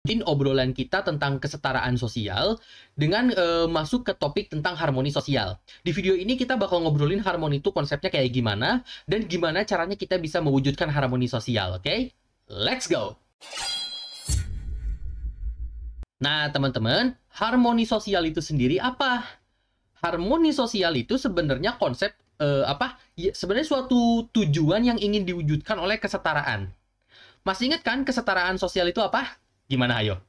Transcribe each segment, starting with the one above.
lanjutin obrolan kita tentang kesetaraan sosial dengan masuk ke topik tentang harmoni sosial. Di video ini kita bakal ngobrolin harmoni itu konsepnya kayak gimana dan gimana caranya kita bisa mewujudkan harmoni sosial, oke? Let's go! Nah, teman-teman, harmoni sosial itu sendiri apa? Harmoni sosial itu sebenarnya konsep Ya, sebenarnya suatu tujuan yang ingin diwujudkan oleh kesetaraan. Masih ingat kan kesetaraan sosial itu apa? Gimana, ayo?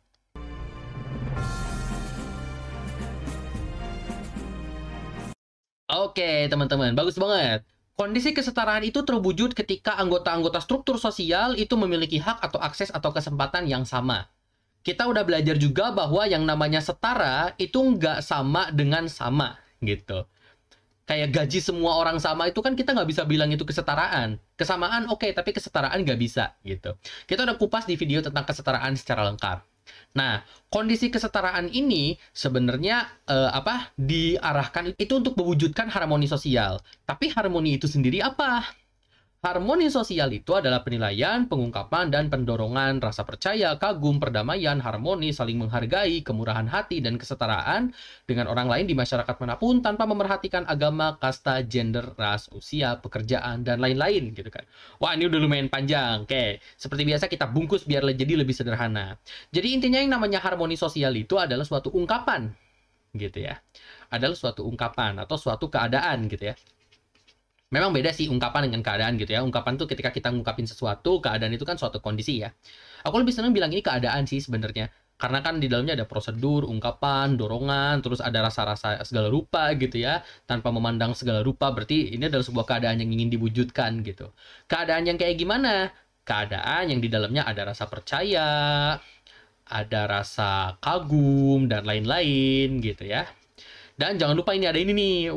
Oke, teman-teman, bagus banget. Kondisi kesetaraan itu terwujud ketika anggota-anggota struktur sosial itu memiliki hak atau akses atau kesempatan yang sama. Kita udah belajar juga bahwa yang namanya setara itu nggak sama dengan sama, gitu. Kayak gaji semua orang sama itu kan kita nggak bisa bilang itu kesetaraan. Kesamaan oke, tapi kesetaraan nggak bisa, gitu. Kita udah kupas di video tentang kesetaraan secara lengkap. Nah, kondisi kesetaraan ini sebenarnya diarahkan itu untuk mewujudkan harmoni sosial. Tapi harmoni itu sendiri apa? Harmoni sosial itu adalah penilaian, pengungkapan, dan pendorongan rasa percaya, kagum, perdamaian, harmoni, saling menghargai, kemurahan hati, dan kesetaraan dengan orang lain di masyarakat manapun tanpa memerhatikan agama, kasta, gender, ras, usia, pekerjaan, dan lain-lain gitu kan. Wah, ini udah lumayan panjang. Oke, seperti biasa kita bungkus biar jadi lebih sederhana. Jadi intinya yang namanya harmoni sosial itu adalah suatu ungkapan gitu ya. Adalah suatu ungkapan atau suatu keadaan gitu ya. Memang beda sih ungkapan dengan keadaan gitu ya. Ungkapan tuh ketika kita ngungkapin sesuatu, keadaan itu kan suatu kondisi ya. Aku lebih senang bilang ini keadaan sih sebenarnya. Karena kan di dalamnya ada prosedur, ungkapan, dorongan, terus ada rasa-rasa segala rupa gitu ya. Tanpa memandang segala rupa, berarti ini adalah sebuah keadaan yang ingin diwujudkan gitu. Keadaan yang kayak gimana? Keadaan yang di dalamnya ada rasa percaya, ada rasa kagum, dan lain-lain gitu ya. Dan jangan lupa ini ada ini nih.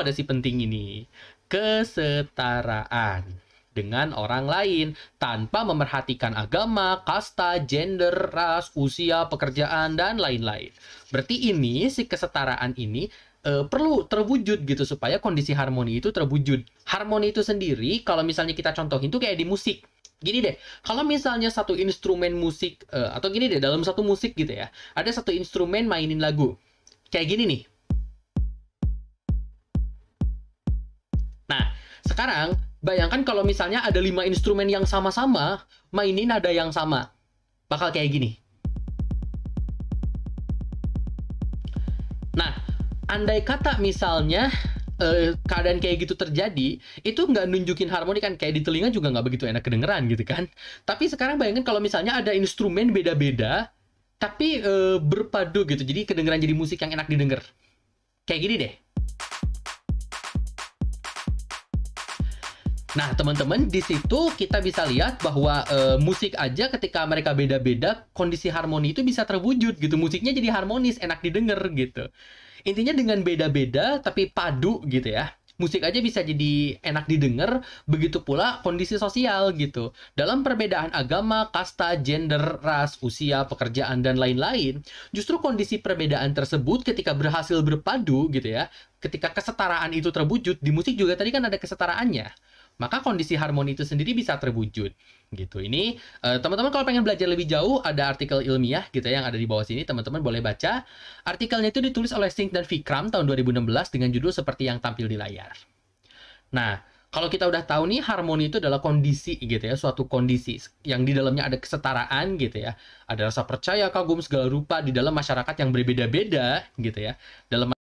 Ada si penting ini. Kesetaraan dengan orang lain tanpa memerhatikan agama, kasta, gender, ras, usia, pekerjaan, dan lain-lain. Berarti ini, si kesetaraan ini perlu terwujud gitu supaya kondisi harmoni itu terwujud. Harmoni itu sendiri, kalau misalnya kita contohin tuh kayak di musik. Gini deh, kalau misalnya satu instrumen musik, atau gini deh, dalam satu musik gitu ya, ada satu instrumen mainin lagu. Kayak gini nih. Nah, sekarang bayangkan kalau misalnya ada 5 instrumen yang sama-sama mainin nada yang sama. Bakal kayak gini. Nah, andai kata misalnya keadaan kayak gitu terjadi, itu nggak nunjukin harmoni kan. Kayak di telinga juga nggak begitu enak kedengeran gitu kan. Tapi sekarang bayangkan kalau misalnya ada instrumen beda-beda, tapi berpadu gitu. Jadi kedengeran jadi musik yang enak didengar. Kayak gini deh. Nah, teman-teman, di situ kita bisa lihat bahwa musik aja ketika mereka beda-beda, kondisi harmoni itu bisa terwujud gitu. Musiknya jadi harmonis, enak didengar gitu. Intinya dengan beda-beda tapi padu gitu ya. Musik aja bisa jadi enak didengar, begitu pula kondisi sosial gitu. Dalam perbedaan agama, kasta, gender, ras, usia, pekerjaan, dan lain-lain, justru kondisi perbedaan tersebut ketika berhasil berpadu gitu ya, ketika kesetaraan itu terwujud, di musik juga tadi kan ada kesetaraannya. Maka kondisi harmoni itu sendiri bisa terwujud gitu. Ini teman-teman kalau pengen belajar lebih jauh ada artikel ilmiah gitu ya, yang ada di bawah sini, teman-teman boleh baca. Artikelnya itu ditulis oleh Singh dan Vikram tahun 2016 dengan judul seperti yang tampil di layar. Nah, kalau kita udah tahu nih harmoni itu adalah kondisi gitu ya, suatu kondisi yang di dalamnya ada kesetaraan gitu ya. Ada rasa percaya, kagum segala rupa di dalam masyarakat yang berbeda-beda gitu ya. Dalam